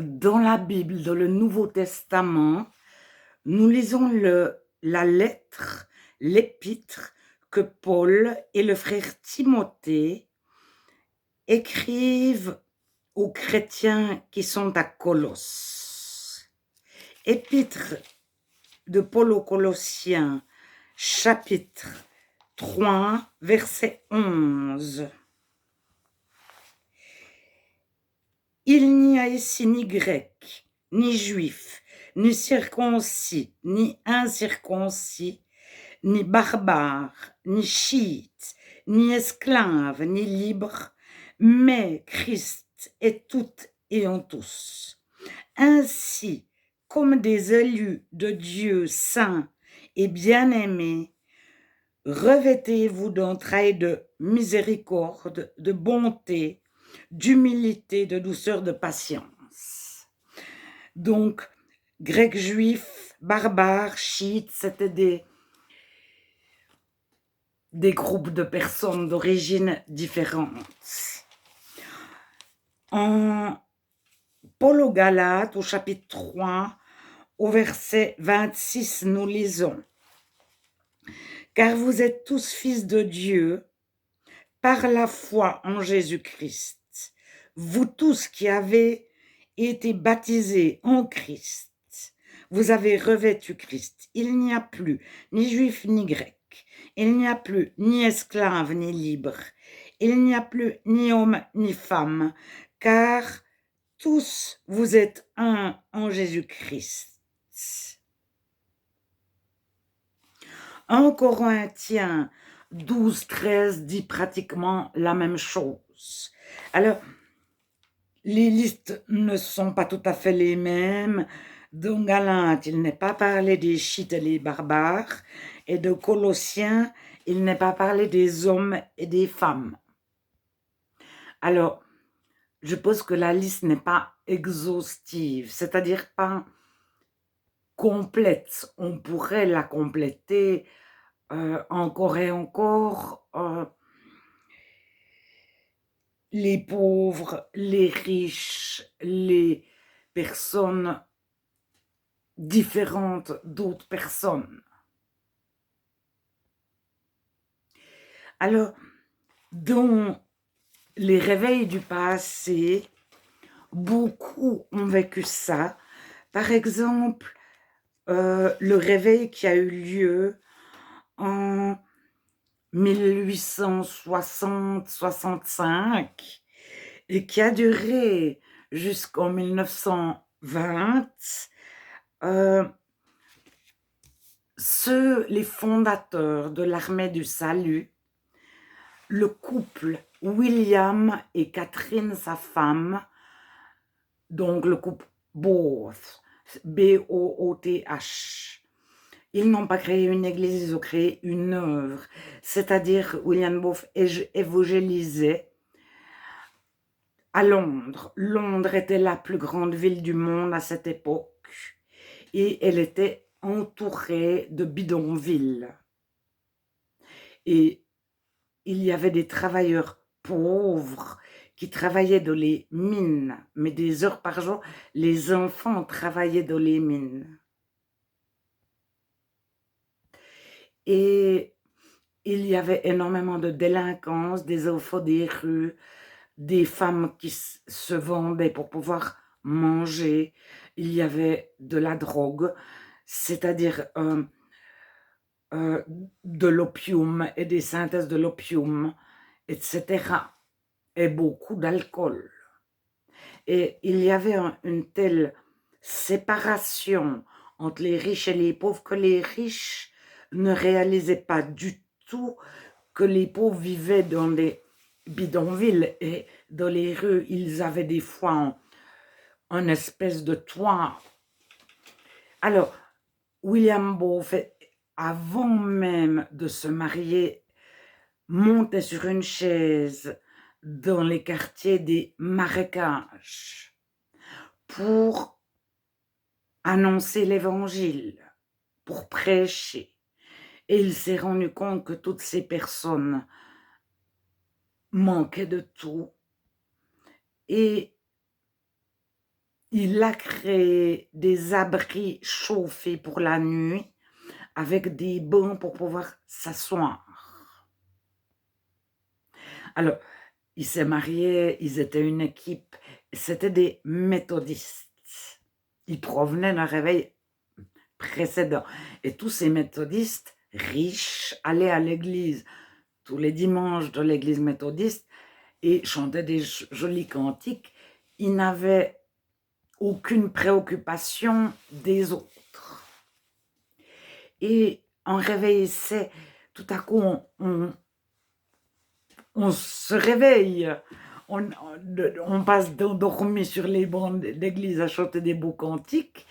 Dans la Bible, dans le Nouveau Testament, nous lisons la lettre, l'épître que Paul et le frère Timothée écrivent aux chrétiens qui sont à Colosse. Épître de Paul aux Colossiens, chapitre 3, verset 11. Il n'y a ici ni grec, ni juif, ni circoncis, ni incirconcis, ni barbare, ni chiite, ni esclave, ni libre, mais Christ est tout et en tous. Ainsi, comme des élus de Dieu saints et bien-aimés, revêtez-vous d'un trait de miséricorde, de bonté, d'humilité, de douceur, de patience. Donc, grecs, juifs, barbares, chiites, c'était des groupes de personnes d'origine différentes. En Paul aux Galates, au chapitre 3, au verset 26, nous lisons: « Car vous êtes tous fils de Dieu par la foi en Jésus-Christ. Vous tous qui avez été baptisés en Christ, vous avez revêtu Christ. Il n'y a plus ni juif ni grec. Il n'y a plus ni esclave ni libre. Il n'y a plus ni homme ni femme, car tous vous êtes un en Jésus-Christ. » 1 Corinthiens 12, 13 dit pratiquement la même chose. Alors, les listes ne sont pas tout à fait les mêmes. Dans Galates, il n'est pas parlé des Chites et des barbares, et de Colossiens, il n'est pas parlé des hommes et des femmes. Alors, je pense que la liste n'est pas exhaustive, c'est-à-dire pas complète. On pourrait la compléter encore et encore. Les pauvres, les riches, les personnes différentes d'autres personnes. Alors, dans les réveils du passé, beaucoup ont vécu ça. Par exemple, le réveil qui a eu lieu en 1860-65 et qui a duré jusqu'en 1920. Les fondateurs de l'armée du salut, le couple William et Catherine, sa femme, donc le couple Booth, B-O-O-T-H. Ils n'ont pas créé une église, ils ont créé une œuvre. C'est-à-dire, William Booth évangélisait à Londres. Londres était la plus grande ville du monde à cette époque. Et elle était entourée de bidonvilles. Et il y avait des travailleurs pauvres qui travaillaient dans les mines, mais des heures par jour, les enfants travaillaient dans les mines. Et il y avait énormément de délinquance, des enfants des rues, des femmes qui se vendaient pour pouvoir manger. Il y avait de la drogue, c'est-à-dire de l'opium et des synthèses de l'opium, etc. Et beaucoup d'alcool. Et il y avait une telle séparation entre les riches et les pauvres que les riches ne réalisaient pas du tout que les pauvres vivaient dans des bidonvilles et dans les rues, ils avaient des fois un espèce de toit. Alors, William Booth, avant même de se marier, montait sur une chaise dans les quartiers des marécages pour annoncer l'évangile, pour prêcher. Et il s'est rendu compte que toutes ces personnes manquaient de tout. Et Il a créé des abris chauffés pour la nuit avec des bancs pour pouvoir s'asseoir. Alors, il s'est marié, ils étaient une équipe, c'était des méthodistes. Ils provenaient d'un réveil précédent. Et tous ces méthodistes riches allaient à l'église tous les dimanches de l'église méthodiste et chantaient des jolis cantiques. Ils n'avaient aucune préoccupation des autres. Et on réveillait, tout à coup, on se réveille, on passe d'endormi sur les bancs d'église à chanter des beaux cantiques,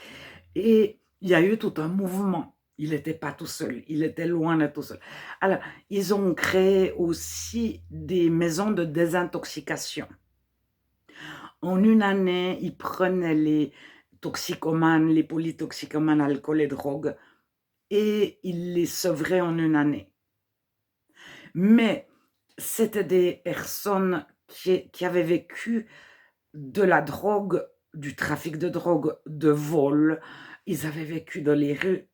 et il y a eu tout un mouvement. Il n'était pas tout seul, il était loin d'être tout seul. Alors, ils ont créé aussi des maisons de désintoxication. En une année, ils prenaient les toxicomanes, les polytoxicomanes, alcool et drogue, et ils les sevraient en une année. Mais c'était des personnes qui avaient vécu de la drogue, du trafic de drogue, de vol. Ils avaient vécu dans les rues.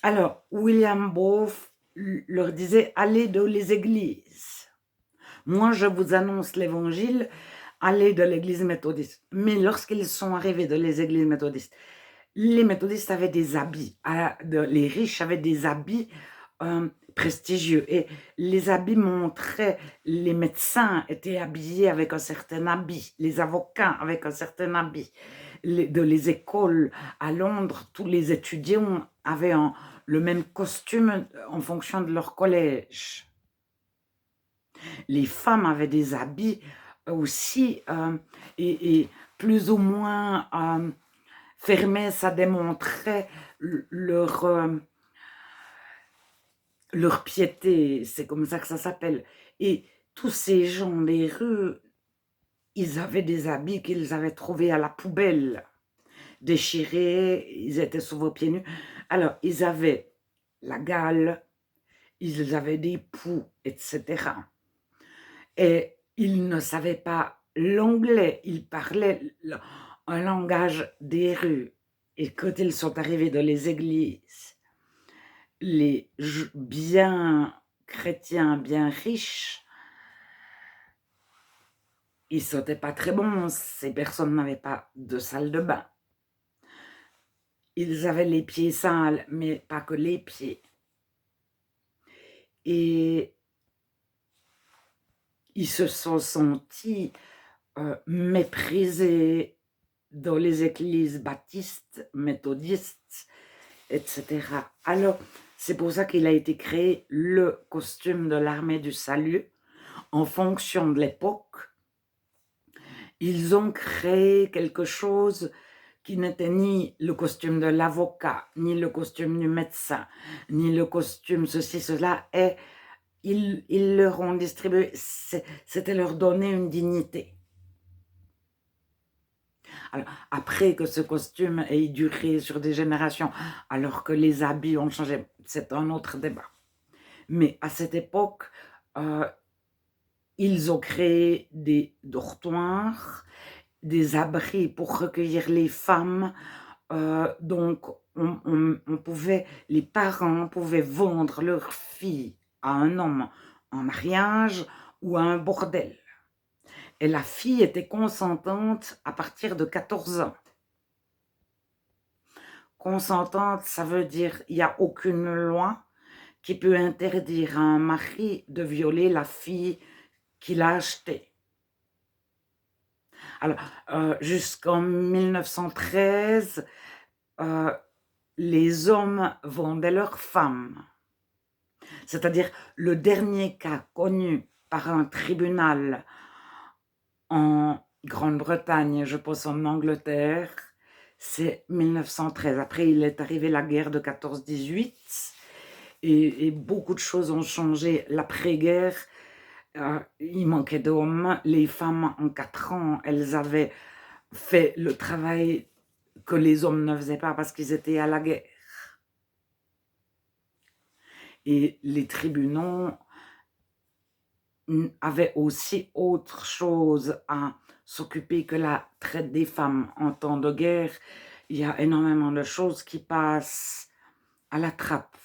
Alors, William Booth leur disait « Allez dans les églises. Moi, je vous annonce l'évangile, allez dans l'église méthodiste. » Mais lorsqu'ils sont arrivés dans les églises méthodistes, les méthodistes avaient des habits, les riches avaient des habits prestigieux, et les habits montraient, les médecins étaient habillés avec un certain habit, les avocats avec un certain habit. De les écoles à Londres, tous les étudiants avaient le même costume en fonction de leur collège. Les femmes avaient des habits aussi, et plus ou moins fermés, ça démontrait leur piété, c'est comme ça que ça s'appelle. Et tous ces gens des rues, ils avaient des habits qu'ils avaient trouvés à la poubelle, déchirés, ils étaient souvent pieds nus. Alors, ils avaient la gale, ils avaient des poux, etc. Et ils ne savaient pas l'anglais, ils parlaient un langage des rues. Et quand ils sont arrivés dans les églises, les bien chrétiens, bien riches, ils ne sentaient pas très bons. Ces personnes n'avaient pas de salle de bain. Ils avaient les pieds sales, mais pas que les pieds. Et ils se sont sentis méprisés dans les églises baptistes, méthodistes, etc. Alors, c'est pour ça qu'il a été créé le costume de l'armée du salut. En fonction de l'époque, ils ont créé quelque chose qui n'était ni le costume de l'avocat, ni le costume du médecin, ni le costume ceci, cela, et ils leur ont distribué, c'était leur donner une dignité. Alors, après que ce costume ait duré sur des générations, alors que les habits ont changé, c'est un autre débat. Mais à cette époque, ils ont créé des dortoirs, des abris pour recueillir les femmes. Donc, les parents pouvaient vendre leur fille à un homme en mariage ou à un bordel. Et la fille était consentante à partir de 14 ans. Consentante, ça veut dire qu'il n'y a aucune loi qui peut interdire à un mari de violer la fille qu'il a achetée. Alors, jusqu'en 1913, les hommes vendaient leurs femmes. C'est-à-dire, le dernier cas connu par un tribunal en Grande-Bretagne, je pense en Angleterre, c'est 1913. Après, il est arrivé la guerre de 14-18 et beaucoup de choses ont changé. L'après-guerre, il manquait d'hommes. Les femmes, en 4 ans, elles avaient fait le travail que les hommes ne faisaient pas parce qu'ils étaient à la guerre. Et les tribunaux avaient aussi autre chose à s'occuper que la traite des femmes en temps de guerre. Il y a énormément de choses qui passent à la trappe.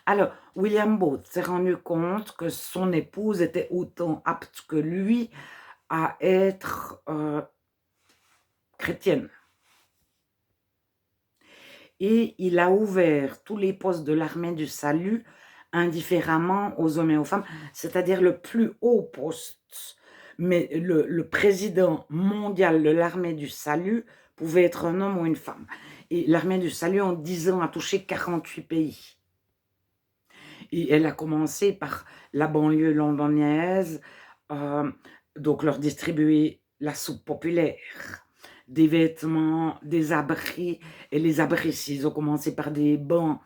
Alors, William Booth s'est rendu compte que son épouse était autant apte que lui à être chrétienne. Et il a ouvert tous les postes de l'armée du salut indifféremment aux hommes et aux femmes, c'est-à-dire le plus haut poste. Mais le président mondial de l'armée du salut pouvait être un homme ou une femme. Et l'armée du salut, en 10 ans, a touché 48 pays. Et elle a commencé par la banlieue londonienne, donc leur distribuer la soupe populaire, des vêtements, des abris. Et les abris, ils ont commencé par des bancs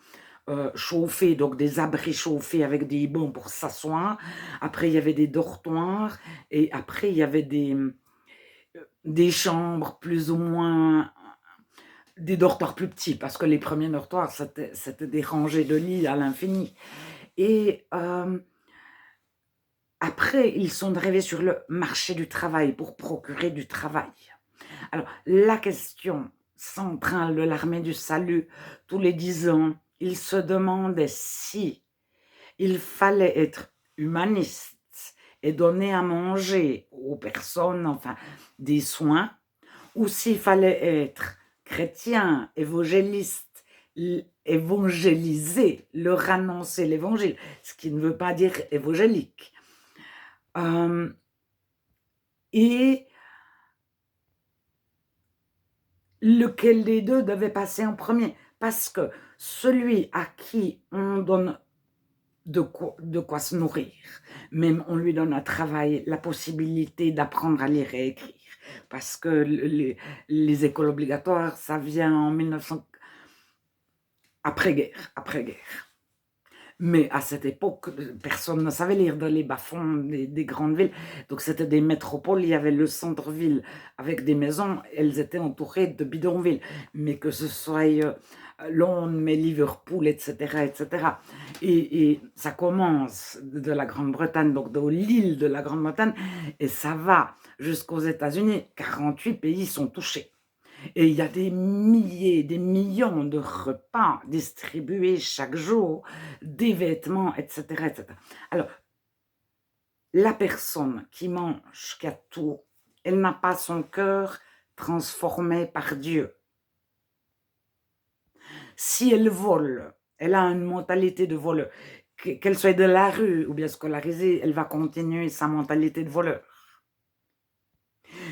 chauffés, donc des abris chauffés avec des bancs pour s'asseoir. Après, il y avait des dortoirs. Et après, il y avait des chambres plus ou moins, des dortoirs plus petits, parce que les premiers dortoirs, c'était des rangées de lits à l'infini. Et après, ils sont arrivés sur le marché du travail pour procurer du travail. Alors, la question centrale de l'armée du salut, tous les 10 ans, ils se demandaient si il fallait être humaniste et donner à manger aux personnes, enfin, des soins, ou s'il fallait être chrétien, évangéliste, évangéliser, leur annoncer l'évangile, ce qui ne veut pas dire évangélique. Et lequel des deux devait passer en premier? Parce que celui à qui on donne de quoi se nourrir, même on lui donne un travail, la possibilité d'apprendre à lire et écrire, parce que les écoles obligatoires, ça vient en 1900, après-guerre. Mais à cette époque, personne ne savait lire dans les bas-fonds des grandes villes. Donc c'était des métropoles, il y avait le centre-ville avec des maisons, elles étaient entourées de bidonvilles. Mais que ce soit Londres, mais Liverpool, etc., etc. Et ça commence de la Grande-Bretagne, donc de l'île de la Grande-Bretagne, et ça va jusqu'aux États-Unis. 48 pays sont touchés. Et il y a des milliers, des millions de repas distribués chaque jour, des vêtements, etc., etc. Alors, la personne qui mange, qui a tout, elle n'a pas son cœur transformé par Dieu. Si elle vole, elle a une mentalité de voleur, qu'elle soit de la rue ou bien scolarisée, elle va continuer sa mentalité de voleur.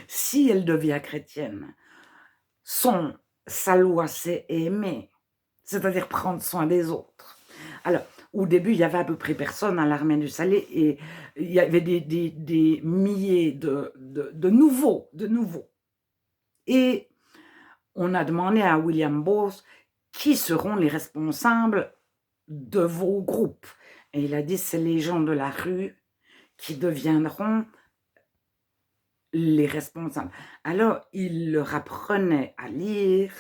Si elle devient chrétienne, sa loi, c'est aimer, c'est-à-dire prendre soin des autres. Alors, au début, il y avait à peu près personne à l'armée du salut et il y avait des milliers de nouveaux. Et on a demandé à William Booth qui seront les responsables de vos groupes. Et il a dit, c'est les gens de la rue qui deviendront les responsables. Alors, il leur apprenait à lire,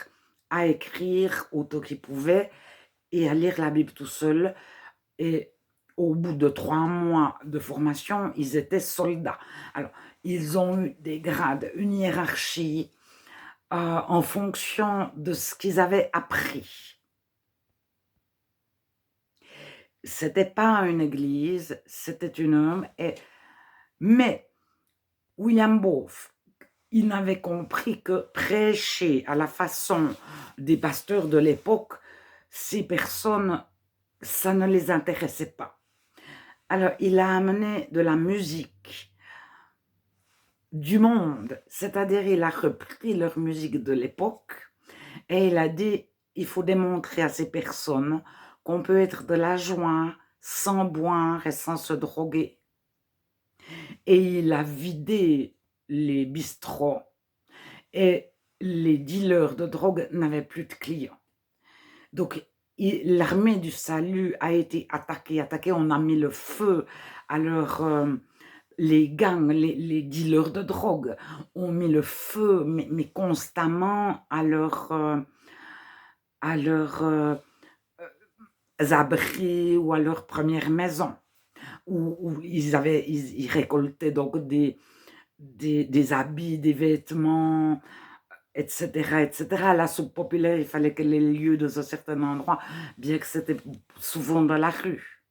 à écrire autant qu'ils pouvaient et à lire la Bible tout seul. Et au bout de 3 mois de formation, ils étaient soldats. Alors, ils ont eu des grades, une hiérarchie en fonction de ce qu'ils avaient appris. C'était pas une église, c'était une homme. Mais William Booth, il n'avait compris que prêcher à la façon des pasteurs de l'époque, ces personnes, ça ne les intéressait pas. Alors, il a amené de la musique du monde, c'est-à-dire il a repris leur musique de l'époque et il a dit, il faut démontrer à ces personnes qu'on peut être de la joie sans boire et sans se droguer. Et il a vidé les bistrots et les dealers de drogue n'avaient plus de clients. Donc, l'armée du salut a été attaquée. On a mis le feu à les gangs, les dealers de drogue ont mis le feu, mais constamment à leurs abris ou à leur première maison, où ils récoltaient donc des habits, des vêtements, etc., etc. La soupe populaire, il fallait qu'elle ait lieu dans un certain endroit, bien que c'était souvent dans la rue.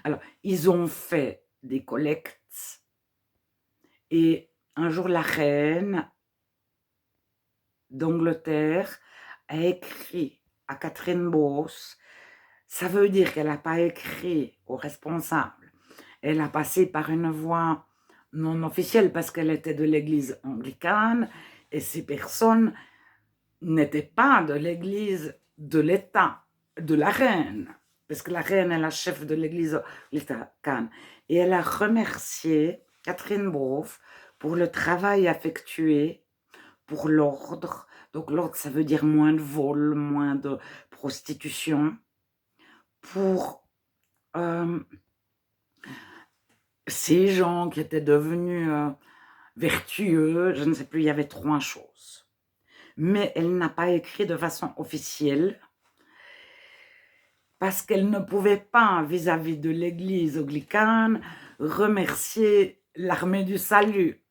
Alors, ils ont fait des collectes et un jour, la reine d'Angleterre a écrit à Catherine Bowes. Ça veut dire qu'elle n'a pas écrit aux responsables. Elle a passé par une voie non officielle parce qu'elle était de l'église anglicane et ces personnes n'étaient pas de l'église de l'État, de la reine, parce que la reine est la chef de l'église anglicane. Et elle a remercié Catherine Bowes pour le travail effectué pour l'ordre. Donc l'ordre, ça veut dire moins de vols, moins de prostitution, pour ces gens qui étaient devenus vertueux. Je ne sais plus, il y avait 3 choses. Mais elle n'a pas écrit de façon officielle parce qu'elle ne pouvait pas, vis-à-vis de l'église anglicane, remercier l'armée du salut,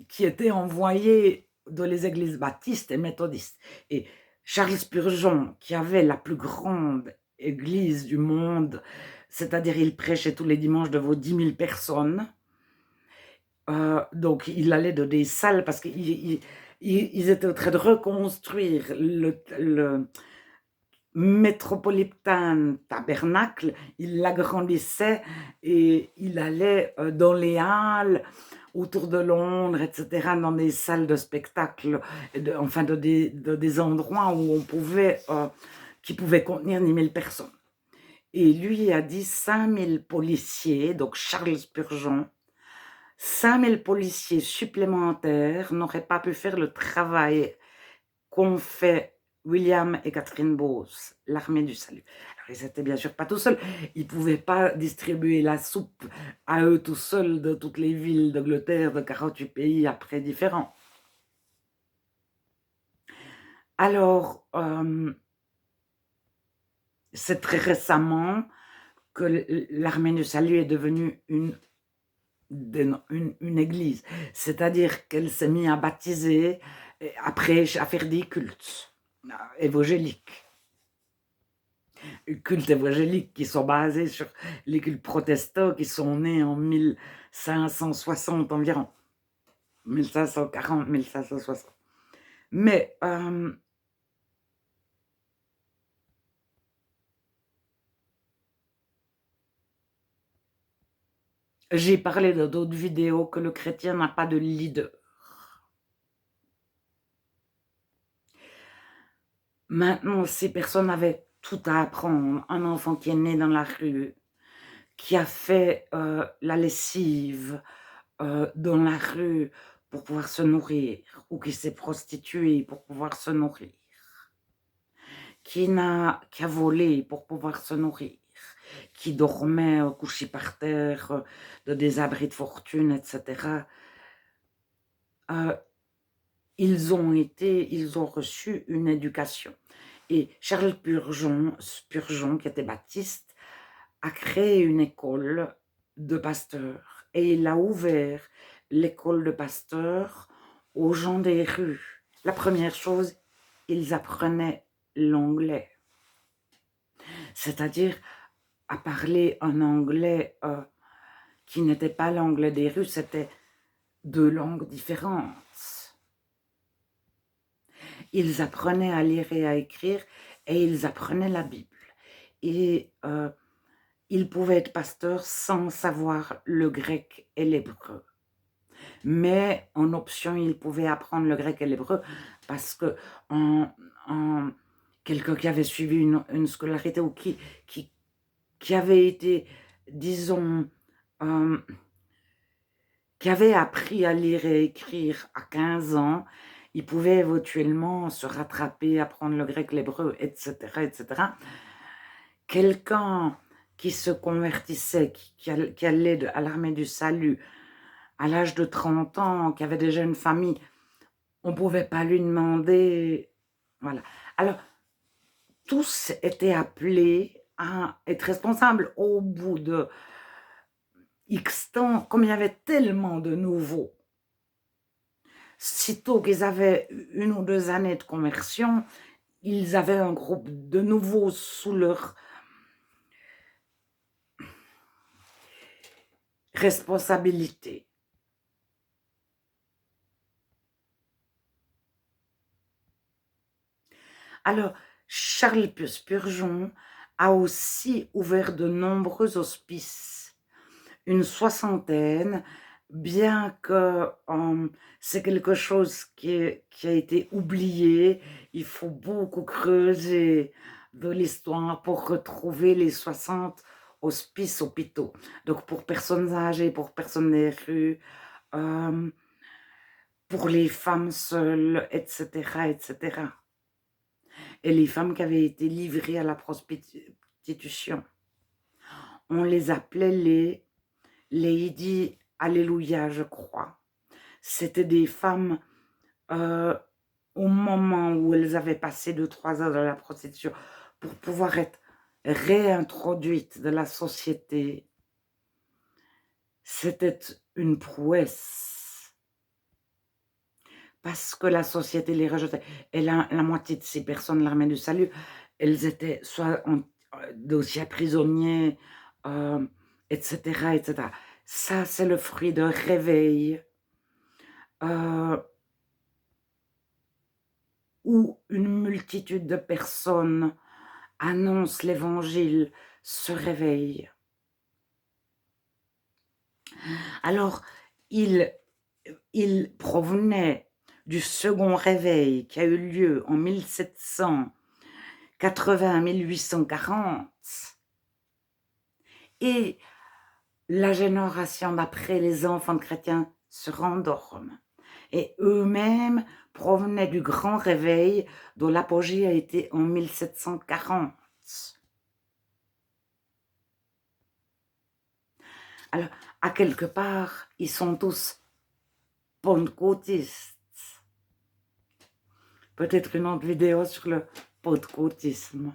qui était envoyée dans les églises baptistes et méthodistes. Et Charles Spurgeon, qui avait la plus grande église du monde, c'est-à-dire il prêchait tous les dimanches devant 10 000 personnes, donc il allait dans des salles parce qu'ils étaient en train de reconstruire le Metropolitan Tabernacle. Il l'agrandissait et il allait dans les halles autour de Londres, etc., dans des salles de spectacle, enfin de des endroits où on pouvait, qui pouvaient contenir 10 000 personnes. Et lui a dit 5 000 policiers, donc Charles Spurgeon, 5 000 policiers supplémentaires n'auraient pas pu faire le travail qu'ont fait William et Catherine Bowes, l'armée du salut. Alors, ils n'étaient bien sûr pas tout seuls. Ils ne pouvaient pas distribuer la soupe à eux tout seuls de toutes les villes d'Angleterre, de 48 pays après différents. Alors, c'est très récemment que l'armée du salut est devenue une église. C'est-à-dire qu'elle s'est mise à baptiser, après à faire des cultes évangéliques. Cultes évangéliques qui sont basés sur les cultes protestants qui sont nés en 1560 environ. 1540, 1560. Mais j'ai parlé dans d'autres vidéos que le chrétien n'a pas de leader. Maintenant, ces personnes avaient tout à apprendre. Un enfant qui est né dans la rue, qui a fait la lessive dans la rue pour pouvoir se nourrir, ou qui s'est prostitué pour pouvoir se nourrir, qui a volé pour pouvoir se nourrir, qui dormait couché par terre de des abris de fortune, etc. Ils ont reçu une éducation. Et Charles Spurgeon, qui était baptiste, a créé une école de pasteurs et il a ouvert l'école de pasteurs aux gens des rues. La première chose, ils apprenaient l'anglais, c'est-à-dire à parler un anglais qui n'était pas l'anglais des rues, c'était 2 langues différentes. Ils apprenaient à lire et à écrire et ils apprenaient la Bible. Et ils pouvaient être pasteurs sans savoir le grec et l'hébreu. Mais en option, ils pouvaient apprendre le grec et l'hébreu parce que quelqu'un qui avait suivi une scolarité ou qui avait été, disons, qui avait appris à lire et écrire à 15 ans, il pouvait éventuellement se rattraper, apprendre le grec, l'hébreu, etc., etc. Quelqu'un qui se convertissait, qui allait à l'armée du salut à l'âge de 30 ans, qui avait déjà une famille, on ne pouvait pas lui demander. Voilà. Alors, tous étaient appelés à être responsables au bout de X temps, comme il y avait tellement de nouveaux, sitôt qu'ils avaient 1 ou 2 années de conversion, ils avaient un groupe de nouveaux sous leur responsabilité. Alors, Charles Spurgeon a aussi ouvert de nombreux hospices, une soixantaine, bien que c'est quelque chose qui a été oublié. Il faut beaucoup creuser de l'histoire pour retrouver les 60 hospices hôpitaux. Donc pour personnes âgées, pour personnes des rues, euh, pour les femmes seules, etc., etc. Et les femmes qui avaient été livrées à la prostitution. On les appelait les Lady Alléluia, je crois. C'était des femmes, au moment où elles avaient passé 2-3 heures dans la prostitution, pour pouvoir être réintroduites dans la société. C'était une prouesse. Parce que la société les rejetait. Et la moitié de ces personnes, l'armée du salut, elles étaient soit dossiers prisonniers, etc., etc. Ça, c'est le fruit d'un réveil où une multitude de personnes annoncent l'évangile, se réveillent. Alors, il provenait du second réveil qui a eu lieu en 1780-1840 et la génération d'après, les enfants de chrétiens se rendorment. Et eux-mêmes provenaient du grand réveil dont l'apogée a été en 1740. Alors, à quelque part, ils sont tous pentecôtistes. Peut-être une autre vidéo sur le pentecôtisme.